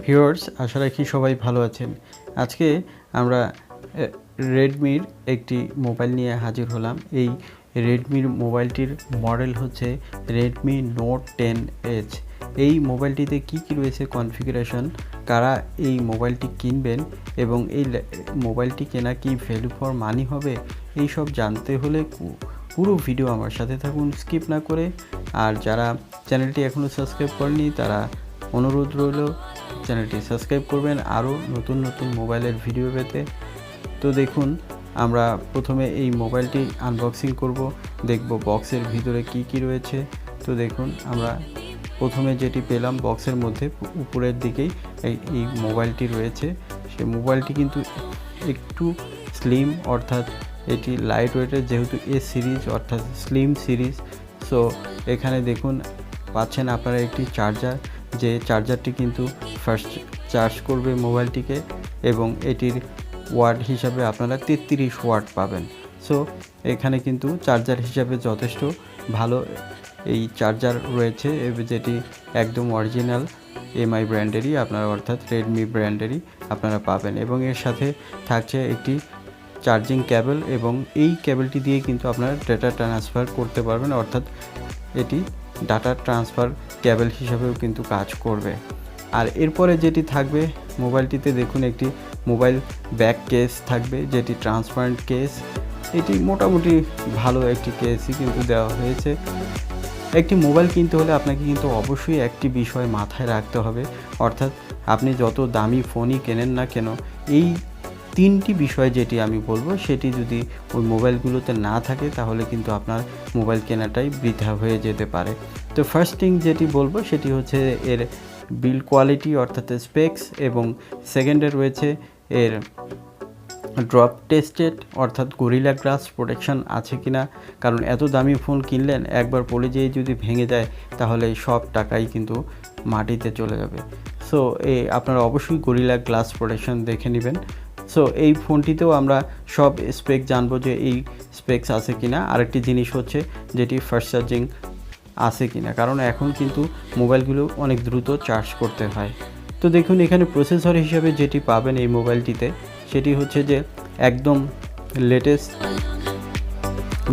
Viewers, আশা রাখি সবাই ভালো আছেন। আজকে আমরা রেডমির একটি মোবাইল নিয়ে হাজির হলাম। এই রেডমির মোবাইলটির মডেল হচ্ছে রেডমি নোট 10H। এই মোবাইলটিতে কী রয়েছে কনফিগারেশন, কারা এই মোবাইলটি কিনবেন এবং এই মোবাইলটি কেনা কি ভ্যালু ফর মানি হবে, এই সব জানতে হলে পুরো ভিডিও আমার সাথে থাকুন, স্কিপ না করে। আর যারা চ্যানেলটি এখনও সাবস্ক্রাইব করেনি তারা অনুরোধ রইল চ্যানেলটি সাবস্ক্রাইব করবেন আরও নতুন নতুন মোবাইলের ভিডিও পেতে। তো দেখুন, আমরা প্রথমে এই মোবাইলটি আনবক্সিং করব, দেখব বক্সের ভিতরে কি রয়েছে। তো দেখুন, আমরা প্রথমে যেটি পেলাম বক্সের মধ্যে উপরের দিকেই এই মোবাইলটি রয়েছে। সেই মোবাইলটি কিন্তু একটু স্লিম, অর্থাৎ এটি লাইট ওয়েটের, যেহেতু এ সিরিজ অর্থাৎ স্লিম সিরিজ। সো এখানে দেখুন পাচ্ছেন আপনারা একটি চার্জার, যে চার্জারটি কিন্তু ফার্স্ট চার্জ করবে মোবাইলটিকে এবং এটির ওয়াট হিসাবে আপনারা 33 ওয়াট পাবেন। সো এখানে কিন্তু চার্জার হিসাবে যথেষ্ট ভালো এই চার্জার রয়েছে, যেটি একদম অরিজিনাল এমআই ব্র্যান্ডেরই আপনারা, অর্থাৎ রেডমি ব্র্যান্ডেরই আপনারা পাবেন। এবং এর সাথে থাকছে একটি চার্জিং কেবল, এবং এই কেবলটি দিয়ে কিন্তু আপনারা ডেটা ট্রান্সফার করতে পারবেন, অর্থাৎ এটি ডাটা ট্রান্সফার কেবল হিসাবেও কিন্তু কাজ করবে। আর এরপরে যেটি থাকবে মোবাইলটিতে, দেখুন একটি মোবাইল ব্যাক কেস থাকবে, যেটি ট্রান্সপারেন্ট কেস। এটি মোটামুটি ভালো একটি কেসই কিন্তু দেওয়া হয়েছে। একটি মোবাইল কিনতে হলে আপনাকে কিন্তু অবশ্যই একটি বিষয় মাথায় রাখতে হবে, অর্থাৎ আপনি যত দামি ফোনই কেনেন না কেন, এই তিনটি বিষয় যেটি আমি বলবো সেটি যদি ওই মোবাইলগুলোতে না থাকে তাহলে কিন্তু আপনার মোবাইল কেনাটাই বৃথা হয়ে যেতে পারে। তো ফার্স্ট থিং যেটি বলবো সেটি হচ্ছে এর বিল্ড কোয়ালিটি অর্থাৎ স্পেক্স, এবং সেকেন্ডে রয়েছে এর ড্রপ টেস্টেড অর্থাৎ গরিলা গ্লাস প্রোটেকশন আছে কিনা, কারণ এত দামি ফোন কিনলেন একবার পড়ে যেয়ে যদি ভেঙে যায় তাহলে সব টাকাই কিন্তু মাটিতে চলে যাবে। সো আপনারা অবশ্যই গরিলা গ্লাস প্রোটেকশন দেখে নেবেন। সো এই ফোনটিতেও আমরা সব স্পেক জানবো যে এই স্পেক্স আছে কিনা। আরেকটি জিনিস হচ্ছে যেটি ফাস্ট চার্জিং আছে কিনা, কারণ এখন কিন্তু মোবাইলগুলো অনেক দ্রুত চার্জ করতে হয়। তো দেখুন, এখানে প্রসেসর হিসাবে যেটি পাবেন এই মোবাইলটিতে সেটি হচ্ছে যে একদম লেটেস্ট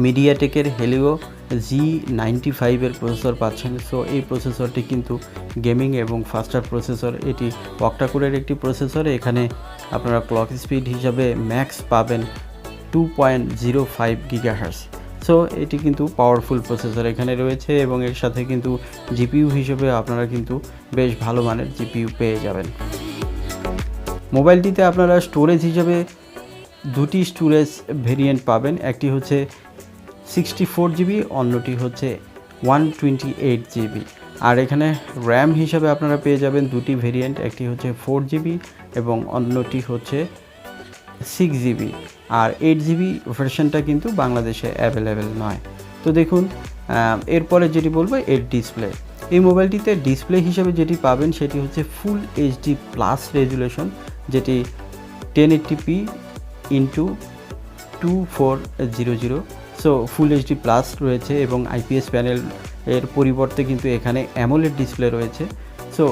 মিডিয়াটেকের হেলিও G95 প্রসেসর পাচ্ছেন। সো এই প্রসেসরটি কিন্তু গেমিং এবং ফাস্টার প্রসেসর, এটি অক্টাকোরের একটি প্রসেসর। এখানে আপনারা ক্লক স্পিড হিসাবে ম্যাক্স পাবেন 2.05 GHz। সো এটি কিন্তু পাওয়ারফুল প্রসেসর এখানে রয়েছে, এবং এর সাথে কিন্তু জিপিইউ হিসেবে আপনারা কিন্তু বেশ ভালো মানের জিপিইউ পেয়ে যাবেন। মোবাইলটিতে আপনারা স্টোরেজ হিসেবে দুটি স্টোরেজ ভেরিয়েন্ট পাবেন, একটি হচ্ছে 64 GB, অন্যটি হচ্ছে 128 GB। আর এখানে র্যাম হিসাবে আপনারা পেয়ে যাবেন দুটি ভেরিয়েন্ট, একটি হচ্ছে 4 GB এবং অন্যটি হচ্ছে 6 GB। আর 8 GB ভার্সনটা কিন্তু বাংলাদেশে অ্যাভেলেবেল নয়। তো দেখুন, এরপরে যেটি বলবো এর ডিসপ্লে। এই মোবাইলটিতে ডিসপ্লে হিসাবে যেটি পাবেন সেটি হচ্ছে ফুল এইচডি প্লাস রেজুলেশন, যেটি 1080p into 2400। So full HD plus রয়েছে, এবং আইপিএস প্যানেল এর পরিবর্তে কিন্তু এখানে অ্যামোলেড ডিসপ্লে রয়েছে। সো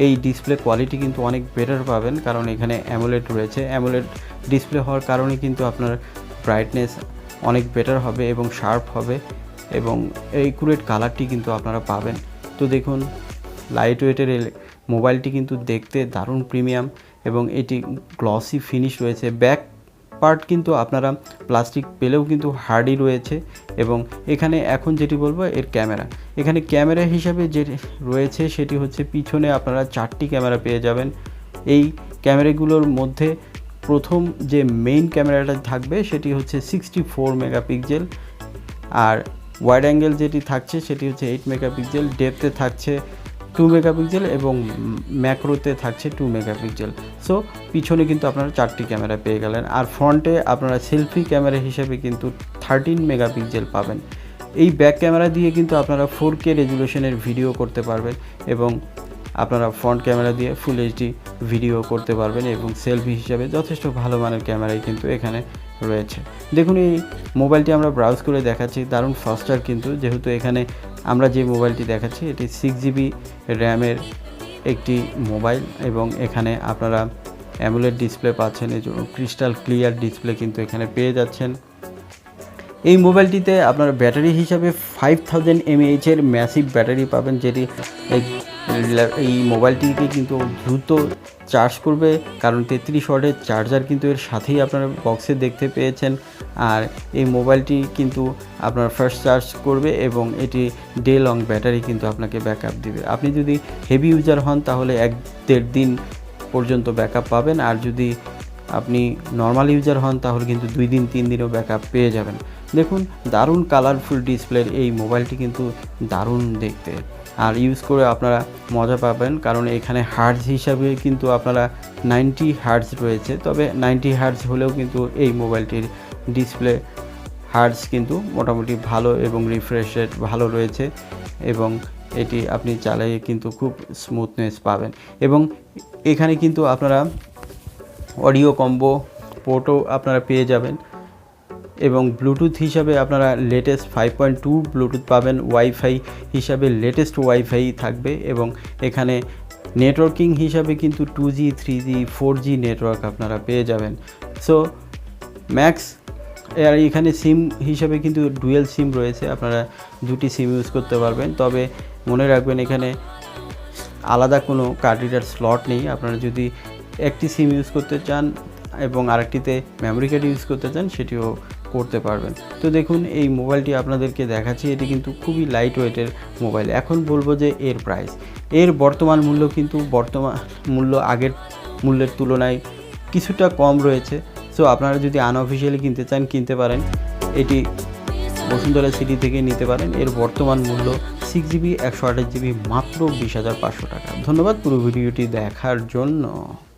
এই ডিসপ্লে কোয়ালিটি কিন্তু অনেক বেটার পাবেন, কারণ এখানে অ্যামোলেড রয়েছে। অ্যামোলেড ডিসপ্লে হওয়ার কারণে কিন্তু আপনার ব্রাইটনেস অনেক বেটার হবে এবং শার্প হবে, এবং একুরেট কালারটি কিন্তু আপনারা পাবেন। তো দেখুন, লাইট ওয়েটের মোবাইলটি কিন্তু দেখতে দারুণ প্রিমিয়াম, এবং এটি গ্লসি ফিনিশ রয়েছে। ব্যাক পার্ট কিন্তু আপনারা প্লাস্টিক পেলেও কিন্তু হার্ডই রয়েছে। এবং এখানে এখন যেটি বলবো এর ক্যামেরা, এখানে ক্যামেরা হিসাবে যে রয়েছে সেটি হচ্ছে পিছনে আপনারা 4টি ক্যামেরা পেয়ে যাবেন। এই ক্যামেরাগুলোর মধ্যে প্রথম যে মেইন ক্যামেরাটা থাকবে সেটি হচ্ছে 64 মেগাপিক্সেল, আর ওয়াইড অ্যাঙ্গেল যেটি থাকছে সেটি হচ্ছে 8 মেগাপিক্সেল, ডেপথে থাকছে 2 মেগাপিক্সেল এবং ম্যাক্রোতে থাকছে 2 মেগাপিক্সেল। সো পিছনে কিন্তু আপনারা 4টি ক্যামেরা পেয়ে গেলেন। আর ফ্রন্টে আপনারা সেলফি ক্যামেরা হিসেবে কিন্তু 13 মেগাপিক্সেল পাবেন। এই ব্যাক ক্যামেরা দিয়ে কিন্তু আপনারা 4K রেজুলেশনের ভিডিও করতে পারবেন, এবং আপনারা ফ্রন্ট ক্যামেরা দিয়ে ফুল এইচডি ভিডিও করতে পারবেন, এবং সেলফি হিসাবে যথেষ্ট ভালো মানের ক্যামেরাই কিন্তু এখানে রয়েছে। দেখুন, এই মোবাইলটি আমরা ব্রাউজ করে দেখাচ্ছি, দারুণ ফাস্টার কিন্তু, যেহেতু এখানে আমরা যে মোবাইলটি দেখাচ্ছি এটি 6 GB র্যামের একটি মোবাইল এবং এখানে আপনারা অ্যামোলেড ডিসপ্লে পাচ্ছেন, এই জন্য ক্রিস্টাল ক্লিয়ার ডিসপ্লে কিন্তু এখানে পেয়ে যাচ্ছেন। এই মোবাইলটিতে আপনারা ব্যাটারি হিসাবে 5000 mAh ম্যাসিভ ব্যাটারি পাবেন, যেটি এই মোবাইলটিকে কিন্তু দ্রুত চার্জ করবে, কারণ 33 ওয়াটের চার্জার কিন্তু এর সাথেই আপনারা বক্সে দেখতে পেয়েছেন। আর এই মোবাইলটি কিন্তু আপনার ফাস্ট চার্জ করবে এবং এটি ডে লং ব্যাটারি কিন্তু আপনাকে ব্যাকআপ দিবে। আপনি যদি হেভি ইউজার হন তাহলে 1-1.5 দিন পর্যন্ত ব্যাকআপ পাবেন, আর যদি আপনি নর্মাল ইউজার হন তাহলে কিন্তু 2 দিন 3 দিনও ব্যাকআপ পেয়ে যাবেন। দেখুন, দারুণ কালারফুল ডিসপ্লের এই মোবাইলটি কিন্তু দারুণ দেখতে, আর ইউজ করে আপনারা মজা পাবেন, কারণ এখানে হার্জ হিসাবে কিন্তু আপনারা 90 হার্জ রয়েছে। তবে 90 হার্জ হলেও কিন্তু এই মোবাইলটির ডিসপ্লে হার্জ কিন্তু মোটামুটি ভালো এবং রিফ্রেশ রেট ভালো রয়েছে, এবং এটি আপনি চালিয়ে কিন্তু খুব স্মুথনেস পাবেন। এবং এখানে কিন্তু আপনারা অডিও কম্বো পোর্টও আপনারা পেয়ে যাবেন, এবং ব্লুটুথ হিসাবে আপনারা লেটেস্ট 5.2 ব্লুটুথ পাবেন, ওয়াইফাই হিসাবে লেটেস্ট ওয়াইফাই থাকবে, এবং এখানে নেটওয়ার্কিং হিসাবে কিন্তু 2G 3G 4G নেটওয়ার্ক আপনারা পেয়ে যাবেন। সো ম্যাক্স, আর এখানে সিম হিসাবে কিন্তু ডুয়েল সিম রয়েছে, আপনারা 2টি সিম ইউজ করতে পারবেন। তবে মনে রাখবেন এখানে আলাদা কোনো কার্ড রিডার স্লট নেই। আপনারা যদি একটি সিম ইউজ করতে চান এবং আরেকটিতে মেমোরি কার্ড ইউজ করতে চান সেটিও করতে পারবেন। তো দেখুন, এই মোবাইলটি আপনাদেরকে দেখাচ্ছি, এটি কিন্তু খুবই লাইট ওয়েটের মোবাইল। এখন বলবো যে এর প্রাইস, এর বর্তমান মূল্য কিন্তু বর্তমান মূল্য আগের মূল্যের তুলনায় কিছুটা কম রয়েছে। সো আপনারা যদি আনঅফিসিয়ালি কিনতে চান কিনতে পারেন, এটি বসুন্ধরা সিটি থেকে নিতে পারেন। এর বর্তমান মূল্য 6GB 128GB মাত্র 20,500 টাকা। ধন্যবাদ পুরো ভিডিওটি দেখার জন্য।